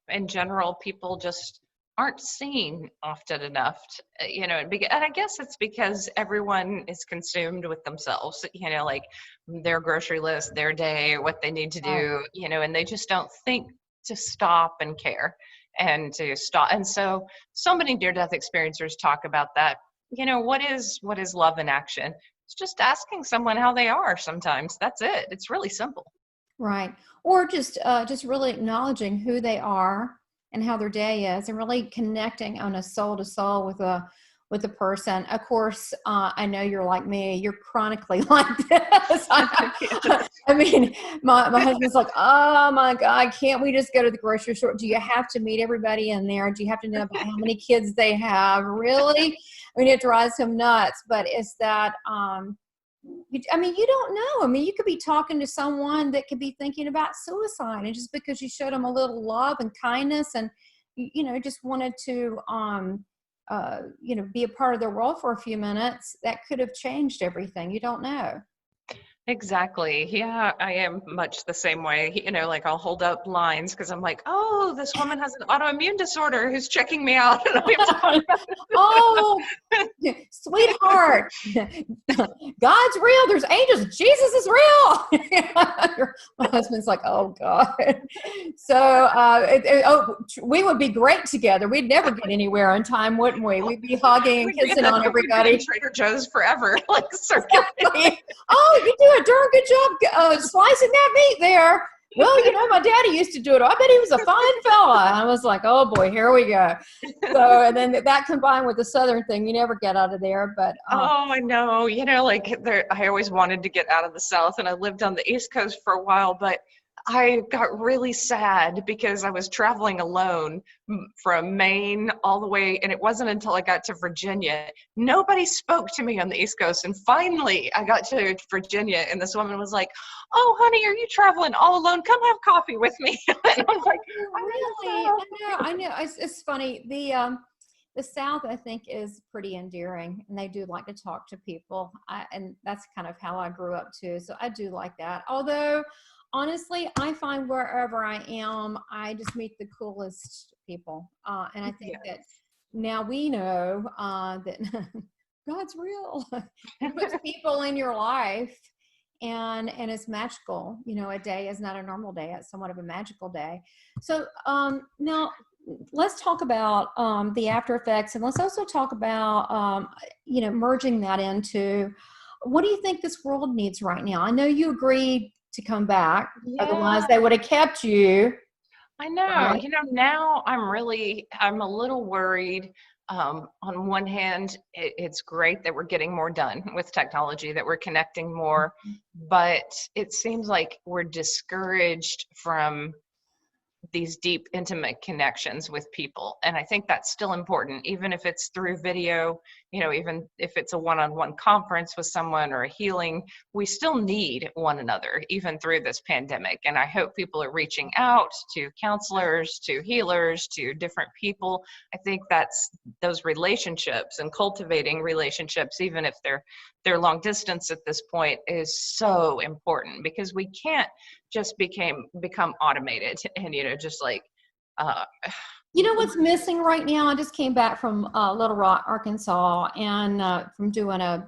In general, people just aren't seen often enough, and I guess it's because everyone is consumed with themselves, like their grocery list, their day, what they need to do, and they just don't think to stop and care and to stop. And so many near-death experiencers talk about that. What is love in action? It's just asking someone how they are sometimes. That's it. It's really simple. Right. Or just really acknowledging who they are and how their day is, and really connecting on a soul to soul with a person. Of course, I know you're like me. You're chronically like this. I mean, my husband's like, oh my God, can't we just go to the grocery store? Do you have to meet everybody in there? Do you have to know about how many kids they have? Really? I mean, it drives him nuts. But it's that, I mean, you don't know. I mean, you could be talking to someone that could be thinking about suicide, and just because you showed them a little love and kindness, and just wanted to, be a part of their world for a few minutes, that could have changed everything. You don't know. Exactly. Yeah, I am much the same way. Like I'll hold up lines because I'm like, oh, this woman has an autoimmune disorder who's checking me out. And we have to talk about it. Oh, sweetheart, God's real. There's angels. Jesus is real. My husband's like, oh God. So we would be great together. We'd never get anywhere on time, wouldn't we? We'd be hugging and kissing on everybody. We'd be in Trader Joe's forever. Like, oh, you do a darn good job slicing that meat there. Well, my daddy used to do it. I bet he was a fine fella. I was like, oh boy, here we go. So, and then that combined with the Southern thing, you never get out of there. But oh, I know. I always wanted to get out of the South, and I lived on the East Coast for a while, but I got really sad because I was traveling alone from Maine all the way, and it wasn't until I got to Virginia. Nobody spoke to me on the East Coast, and finally I got to Virginia, and this woman was like, oh, honey, are you traveling all alone? Come have coffee with me. And I'm like, really? I know. It's funny. The South, I think, is pretty endearing, and they do like to talk to people, and that's kind of how I grew up too, so I do like that. Although, honestly, I find wherever I am, I just meet the coolest people. And I think that now we know that God's real. He puts people in your life, and it's magical. A day is not a normal day. It's somewhat of a magical day. So now let's talk about the after effects, and let's also talk about, merging that into, what do you think this world needs right now? I know you agreed to come back. Yeah. Otherwise they would have kept you. I know. Right? Now I'm a little worried. On one hand, it's great that we're getting more done with technology, that we're connecting more, but it seems like we're discouraged from these deep, intimate connections with people. And I think that's still important, even if it's through video, even if it's a one-on-one conference with someone or a healing, we still need one another, even through this pandemic. And I hope people are reaching out to counselors, to healers, to different people. I think that's those relationships, and cultivating relationships, even if they're long distance at this point, is so important, because we can't just become automated and just like what's missing right now? I just came back from Little Rock, Arkansas, and from doing a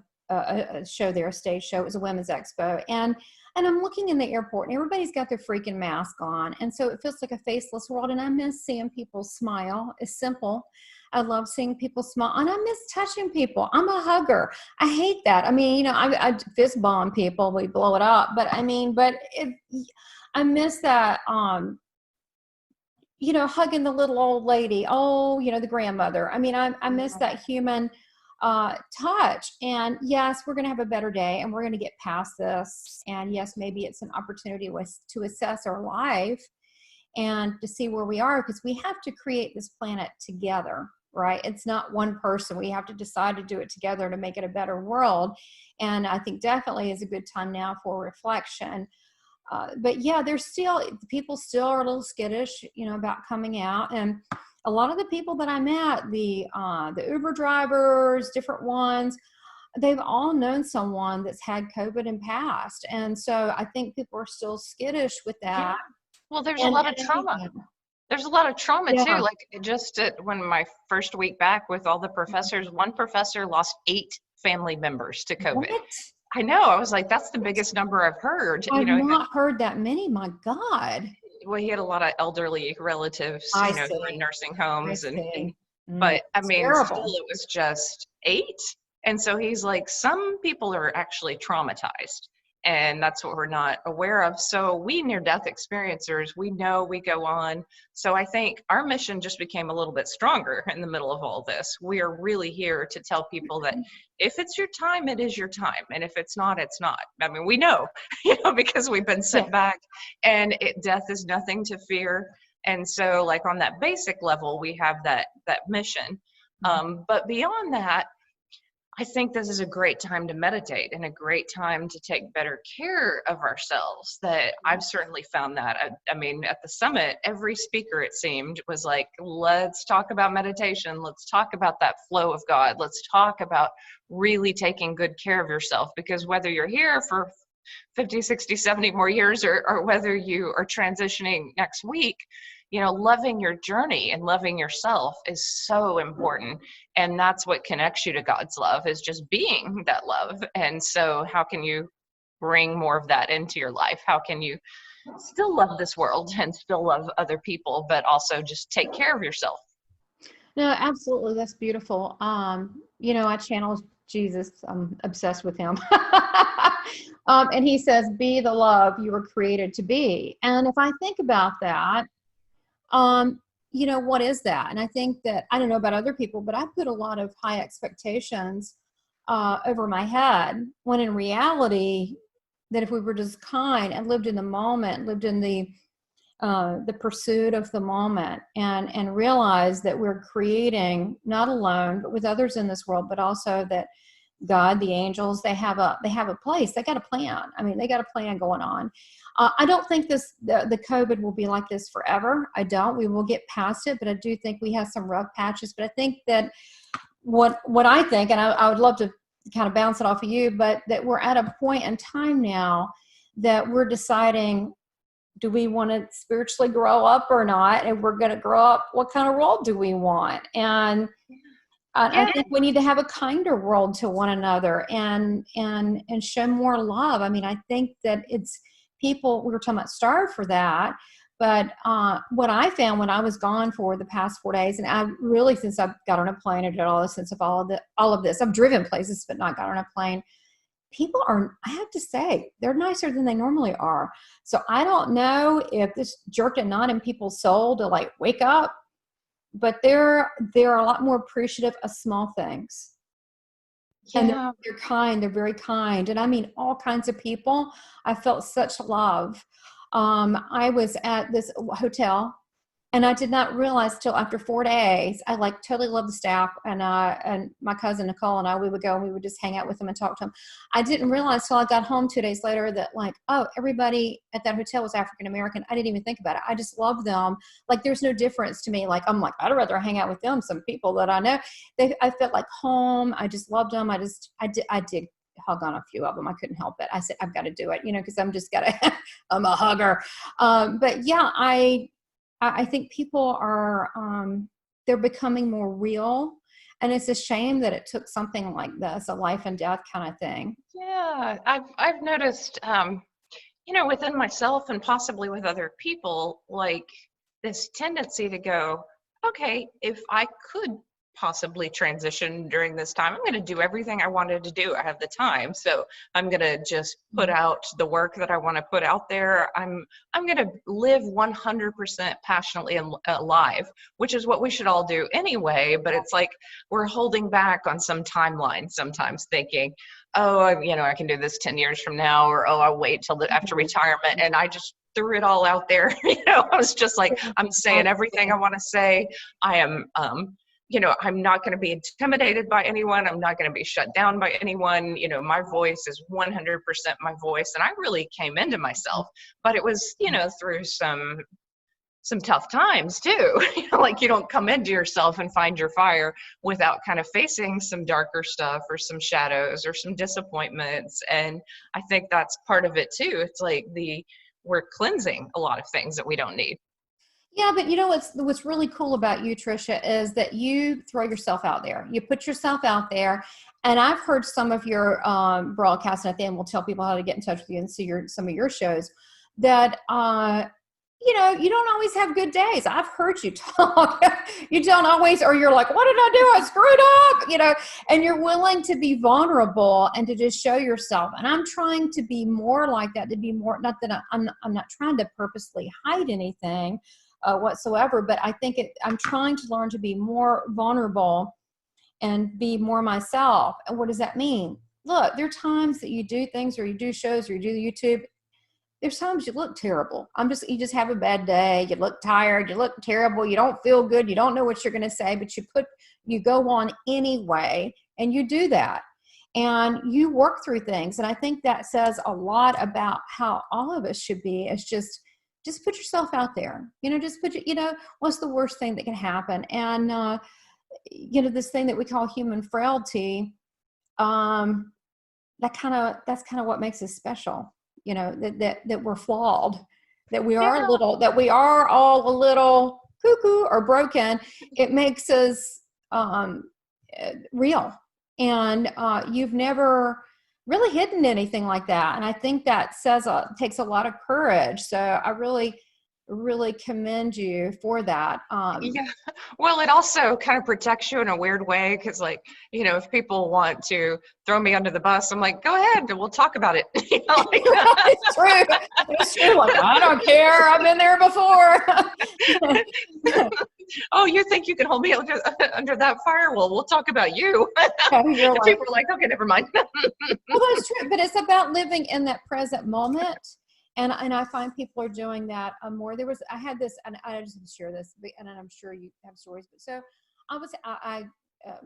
show there, a stage show. It was a women's expo, and I'm looking in the airport, and everybody's got their freaking mask on, and so it feels like a faceless world. And I miss seeing people smile. It's simple. I love seeing people smile, and I miss touching people. I'm a hugger. I hate that. I mean, I fist bomb people, we blow it up, but I miss that, hugging the little old lady, the grandmother. I mean, I miss that human touch. And yes, we're going to have a better day, and we're going to get past this. And yes, maybe it's an opportunity to assess our life and to see where we are, because we have to create this planet together. Right? It's not one person. We have to decide to do it together to make it a better world. And I think definitely is a good time now for reflection. But yeah, people still are a little skittish, about coming out. And a lot of the people that I met, the Uber drivers, different ones, they've all known someone that's had COVID and passed. And so I think people are still skittish with that. Yeah. Well, there's a lot of trauma. There's a lot of trauma too. Like just when my first week back with all the professors, one professor lost 8 family members to COVID. What? I know. I was like, that's the biggest number I've heard. I've not heard that many. My God. Well, he had a lot of elderly relatives, who were in nursing homes, but I mean, still, it was just 8. And so he's like, some people are actually traumatized. and that's what we're not aware of. So we near-death experiencers, we know we go on. So I think our mission just became a little bit stronger in the middle of all this. We are really here to tell people that if it's your time, it is your time. And if it's not, it's not. I mean, we know, because we've been sent back, and death is nothing to fear. And so like on that basic level, we have that mission. But beyond that, I think this is a great time to meditate and a great time to take better care of ourselves. That I've certainly found that. I mean, at the summit, every speaker, it seemed, was like, let's talk about meditation. Let's talk about that flow of God. Let's talk about really taking good care of yourself, because whether you're here for 50, 60, 70 more years, or whether you are transitioning next week, loving your journey and loving yourself is so important. And that's what connects you to God's love, is just being that love. And so how can you bring more of that into your life? How can you still love this world and still love other people, but also just take care of yourself? No, absolutely. That's beautiful. I channel Jesus. I'm obsessed with him. And he says, be the love you were created to be. And if I think about that, what is that? And I think that, I don't know about other people, but I put a lot of high expectations over my head, when in reality, that if we were just kind and lived in the moment, lived in the pursuit of the moment, and realized that we're creating not alone, but with others in this world, but also that God, the angels, they have a place. They got a plan. I mean, they got a plan going on. I don't think the COVID will be like this forever. I don't. We will get past it, but I do think we have some rough patches. But I think that what I think, and I would love to kind of bounce it off of you, but that we're at a point in time now that we're deciding, do we want to spiritually grow up or not? And we're going to grow up, what kind of world do we want? And I think we need to have a kinder world to one another, and show more love. I mean, I think that it's people, we were talking about starve for that, but what I found when I was gone for the past 4 days, and I really, since I've got on a plane and did all this, since of all of this, I've driven places but not got on a plane. People are, I have to say, they're nicer than they normally are. So I don't know if this jerked a knot in people's soul to like wake up, but they're a lot more appreciative of small things. Yeah. And they're kind. They're very kind. And I mean, all kinds of people. I felt such love. I was at this hotel, and I did not realize till after 4 days, I like totally love the staff, and my cousin Nicole and I, we would go and we would just hang out with them and talk to them. I didn't realize till I got home 2 days later that like, oh, everybody at that hotel was African American. I didn't even think about it. I just love them. Like, there's no difference to me. Like, I'm like, I'd rather hang out with them. Some people that I know, I felt like home. I just loved them. I did hug on a few of them. I couldn't help it. I said, I've got to do it, because I'm a hugger. But yeah, I think people are, they're becoming more real. And it's a shame that it took something like this, a life and death kind of thing. Yeah, I've noticed, within myself and possibly with other people, like this tendency to go, okay, if I could possibly transition during this time, I'm going to do everything I wanted to do. I have the time, so I'm going to just put out the work that I want to put out there. I'm going to live 100% passionately and alive, which is what we should all do anyway. But it's like we're holding back on some timeline sometimes, thinking, oh, I can do this 10 years from now, or oh, I'll wait till after retirement. And I just threw it all out there. I was just like, I'm saying everything I want to say. I am I'm not going to be intimidated by anyone. I'm not going to be shut down by anyone. My voice is 100% my voice. And I really came into myself, but it was, through some tough times too. Like, you don't come into yourself and find your fire without kind of facing some darker stuff or some shadows or some disappointments. And I think that's part of it too. It's like we're cleansing a lot of things that we don't need. Yeah, but what's really cool about you, Tricia, is that you throw yourself out there. You put yourself out there, and I've heard some of your broadcasts, and at the end we'll tell people how to get in touch with you and see some of your shows. That you don't always have good days. I've heard you talk. You don't always, or you're like, what did I do? I screwed up, and you're willing to be vulnerable and to just show yourself. And I'm trying to be more like that, to be more, not that I'm not trying to purposely hide anything whatsoever, but I think I'm trying to learn to be more vulnerable and be more myself. And what does that mean? Look, there are times that you do things, or you do shows, or you do YouTube. There's times you look terrible. You just have a bad day. You look tired. You look terrible. You don't feel good. You don't know what you're going to say, but you go on anyway, and you do that, and you work through things. And I think that says a lot about how all of us should be. It's just put yourself out there. What's the worst thing that can happen? And this thing that we call human frailty. That's kind of what makes us special. That we're flawed, that we are all a little cuckoo or broken. It makes us real. And you've never really hidden anything like that. And I think that takes a lot of courage. So I really commend you for that. Yeah. Well, it also kind of protects you in a weird way, because if people want to throw me under the bus, I'm like, go ahead, we'll talk about it. It's true. It's true. Like, I don't care. I've been there before. Oh, you think you can hold me under that fire? Well, we'll talk about you. You're like, people are like, okay, never mind. Well, that's true. But it's about living in that present moment. And I find people are doing that more. I had this, and I just share this, and I'm sure you have stories. But so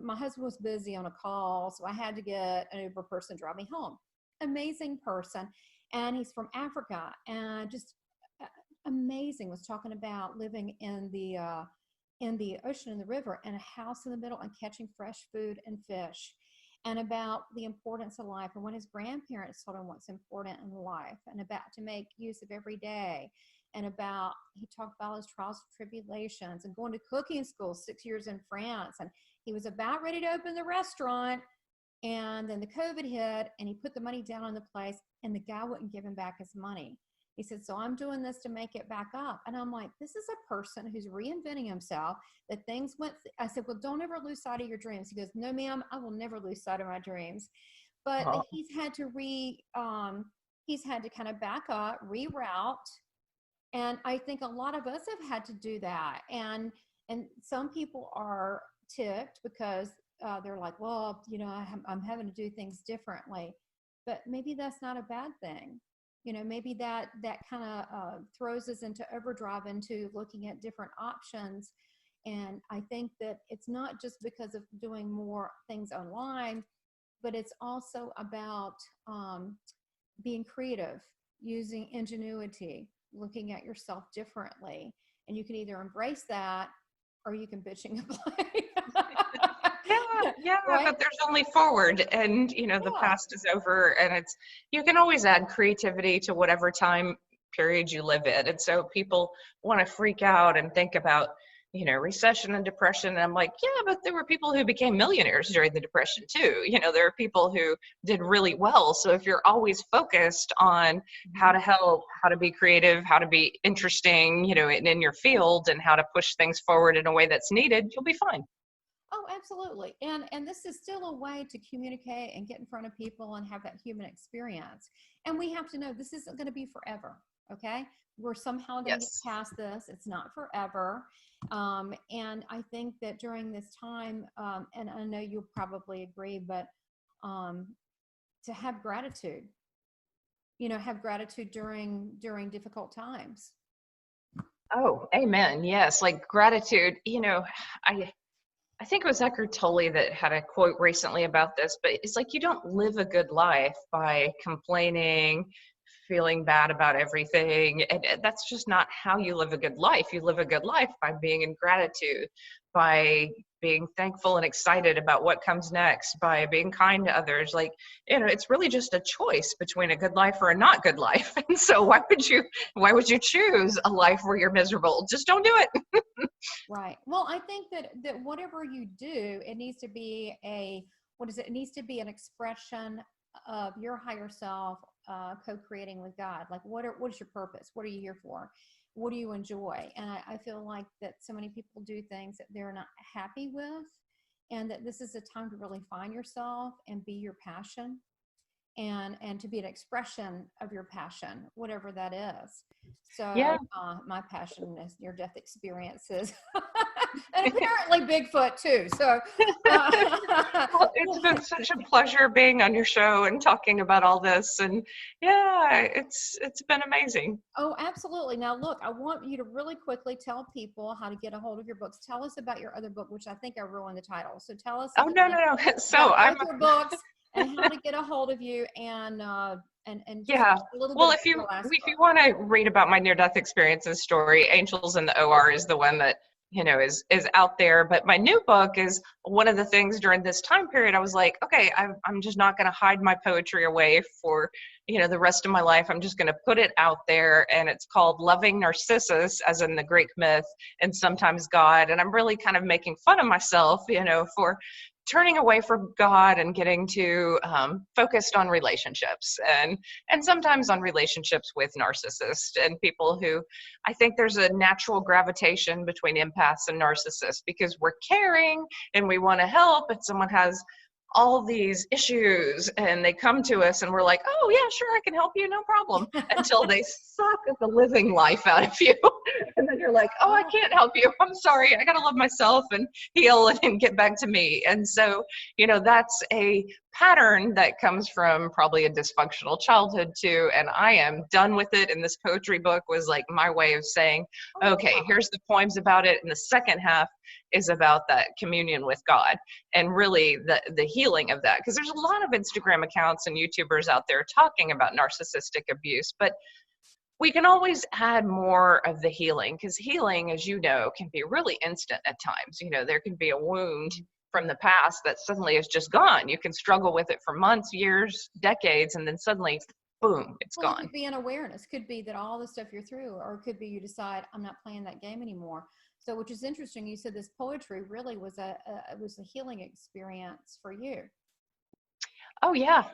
my husband was busy on a call, so I had to get an Uber person to drive me home. Amazing person, and he's from Africa, and just amazing. Was talking about living in the ocean, in the river, and a house in the middle, and catching fresh food and fish. And about the importance of life, and what his grandparents told him what's important in life, and about to make use of every day. And he talked about his trials and tribulations, and going to cooking school, 6 years in France. And he was about ready to open the restaurant, and then the COVID hit, and he put the money down on the place, and the guy wouldn't give him back his money. He said, so I'm doing this to make it back up. And I'm like, this is a person who's reinventing himself, that things went. I said, well, don't ever lose sight of your dreams. He goes, no, ma'am, I will never lose sight of my dreams. But he's had to kind of back up, reroute. And I think a lot of us have had to do that. And some people are ticked because they're like, well, I'm having to do things differently. But maybe that's not a bad thing. Maybe that kind of throws us into overdrive, into looking at different options. And I think that it's not just because of doing more things online, but it's also about being creative, using ingenuity, looking at yourself differently. And you can either embrace that, or you can bitch and complain. Yeah, Right? but there's only forward, and the past is over, and you can always add creativity to whatever time period you live in. And so people want to freak out and think about recession and depression, and I'm like, yeah, but there were people who became millionaires during the Depression too. There are people who did really well. So if you're always focused on how to help, how to be creative, how to be interesting, in your field, and how to push things forward in a way that's needed, you'll be fine. Oh, absolutely. And this is still a way to communicate and get in front of people and have that human experience. And we have to know this isn't going to be forever. Okay. We're somehow going to get past this. It's not forever. And I think that during this time, and I know you'll probably agree, but to have gratitude, have gratitude during difficult times. Oh, amen. Yes. Like gratitude, I think it was Eckhart Tolle that had a quote recently about this, but it's like, you don't live a good life by complaining, feeling bad about everything. And that's just not how you live a good life. You live a good life by being in gratitude, by being thankful and excited about what comes next, by being kind to others. Like, it's really just a choice between a good life or a not good life. And so why would you choose a life where you're miserable? Just don't do it. Right. Well, I think that whatever you do, it needs to be it needs to be an expression of your higher self, co-creating with God. Like, what is your purpose? What are you here for? what do you enjoy? And I feel like that so many people do things that they're not happy with, and that this is a time to really find yourself and be your passion, and to be an expression of your passion, whatever that is. So my passion is near-death experiences, and apparently Bigfoot too. So Well, it's been such a pleasure being on your show and talking about all this, and yeah, it's been amazing. oh, absolutely. Now look, I want you to really quickly tell people how to get a hold of your books. Tell us about your other book, which I think I ruined the title. So tell us Oh, no. So about I'm both your books and how to get a hold of you, and just yeah. a little Well, bit if you of your last book. want to read about my near-death experiences story, Angels in the OR is the one that is out there. But my new book is one of the things during this time period. I was like, okay, I'm just not going to hide my poetry away for the rest of my life. I'm just going to put it out there, and it's called Loving Narcissus, as in the Greek myth, and sometimes God. And I'm really kind of making fun of myself, for turning away from God and getting to focused on relationships, and sometimes on relationships with narcissists and people who, I think there's a natural gravitation between empaths and narcissists, because we're caring and we want to help, and someone has all these issues and they come to us and we're like, oh yeah, sure, I can help you, no problem, until they suck the living life out of you. And then you're like, oh, I can't help you, I'm sorry, I gotta love myself and heal and get back to me. And so that's a pattern that comes from probably a dysfunctional childhood too, and I am done with it. And this poetry book was like my way of saying, okay, here's the poems about it, and the second half is about that communion with God and really the healing of that, because there's a lot of Instagram accounts and YouTubers out there talking about narcissistic abuse, but we can always add more of the healing, because healing, as you know, can be really instant at times. There can be a wound from the past that suddenly is just gone. You can struggle with it for months, years, decades, and then suddenly, boom, it's Well, gone. it could be an awareness. Could be that all the stuff you're through, or it could be you decide, I'm not playing that game anymore. So, which is interesting. You said this poetry really was a healing experience for you. Oh yeah,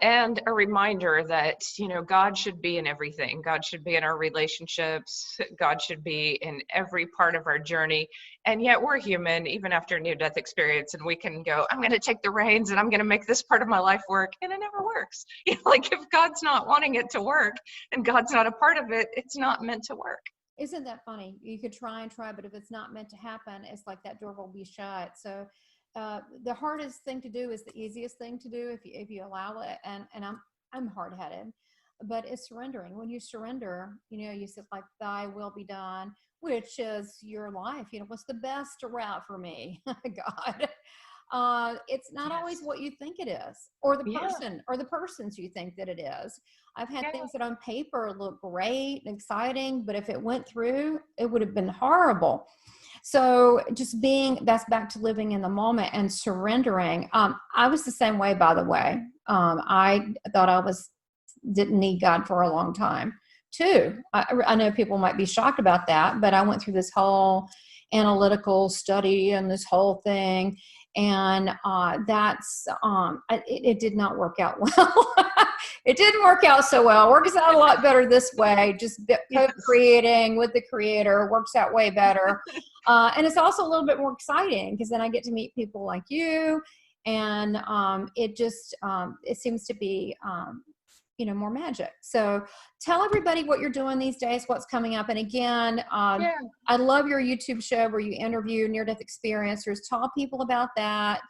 and a reminder that God should be in everything. God should be in our relationships. God should be in every part of our journey. And yet we're human, even after a near-death experience, and we can go, I'm going to take the reins and I'm going to make this part of my life work, and it never works. Like if God's not wanting it to work and God's not a part of it, it's not meant to work. Isn't that funny? You could try and try, but if it's not meant to happen, it's like that door will be shut. So the hardest thing to do is the easiest thing to do if you allow it. And I'm hard-headed, but it's surrendering. When you surrender, you said like, thy will be done, which is your life. What's the best route for me? God. It's not always what you think it is, or the person or the persons you think that it is. I've had things that on paper look great and exciting, but if it went through, it would have been horrible. So just that's back to living in the moment and surrendering. I was the same way, by the way. I thought didn't need God for a long time too. I know people might be shocked about that, but I went through this whole analytical study and this whole thing. And it did not work out well. It didn't work out so well. It works out a lot better this way. Just co-creating with the creator works out way better. And it's also a little bit more exciting, because then I get to meet people like you, and it seems to be more magic. So tell everybody what you're doing these days, what's coming up. And again, I love your YouTube show where you interview near-death experiencers. Tell people about that.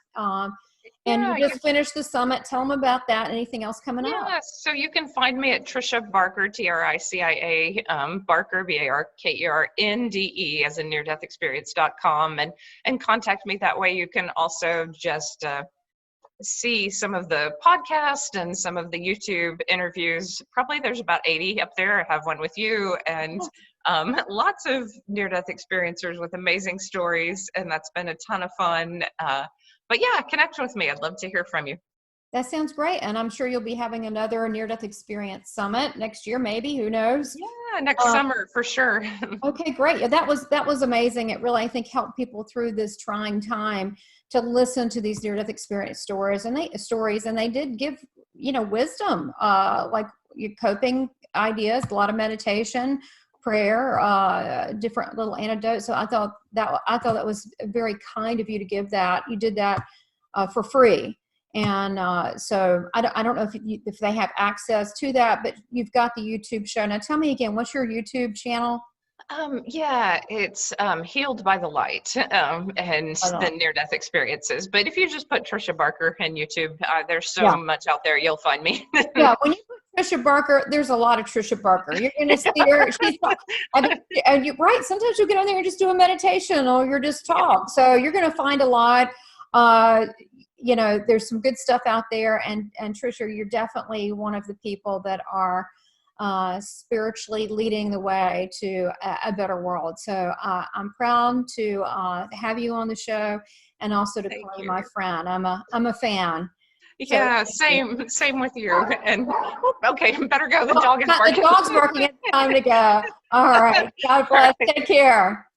And you just finished the summit. Tell them about that. Anything else coming up? Yes. So you can find me at Tricia Barker, TRICIA, Barker, BARKER, NDE, as in neardeathexperience.com, and contact me that way. You can also just see some of the podcast and some of the YouTube interviews. Probably there's about 80 up there. I have one with you, and lots of near-death experiencers with amazing stories, and that's been a ton of fun. But yeah, connect with me. I'd love to hear from you. That sounds great. And I'm sure you'll be having another near-death experience summit next year, maybe, who knows? Yeah, next summer for sure. Okay, great. Yeah, that was amazing. It really, I think, helped people through this trying time to listen to these near-death experience stories, and they did give, wisdom, like coping ideas, a lot of meditation, prayer, different little anecdotes. So I thought that was very kind of you to give that. You did that for free. And so I don't know if they have access to that, but you've got the YouTube show. Now tell me again, what's your YouTube channel? Yeah, it's Healed by the Light, and the near-death experiences. But if you just put Tricia Barker in YouTube, there's so much out there, you'll find me. Yeah, when you put Tricia Barker, there's a lot of Tricia Barker. You're going to see her. And you're right. Sometimes you get on there and just do a meditation, or you're just talk. So you're going to find a lot. There's some good stuff out there. And Tricia, you're definitely one of the people that are spiritually leading the way to a better world. So I'm proud to have you on the show, and also to call you my friend. I'm a fan. Yeah, so, same with you. And okay, better go. The dog is barking. The dog's barking. It's time to go. All right. God bless. Take care.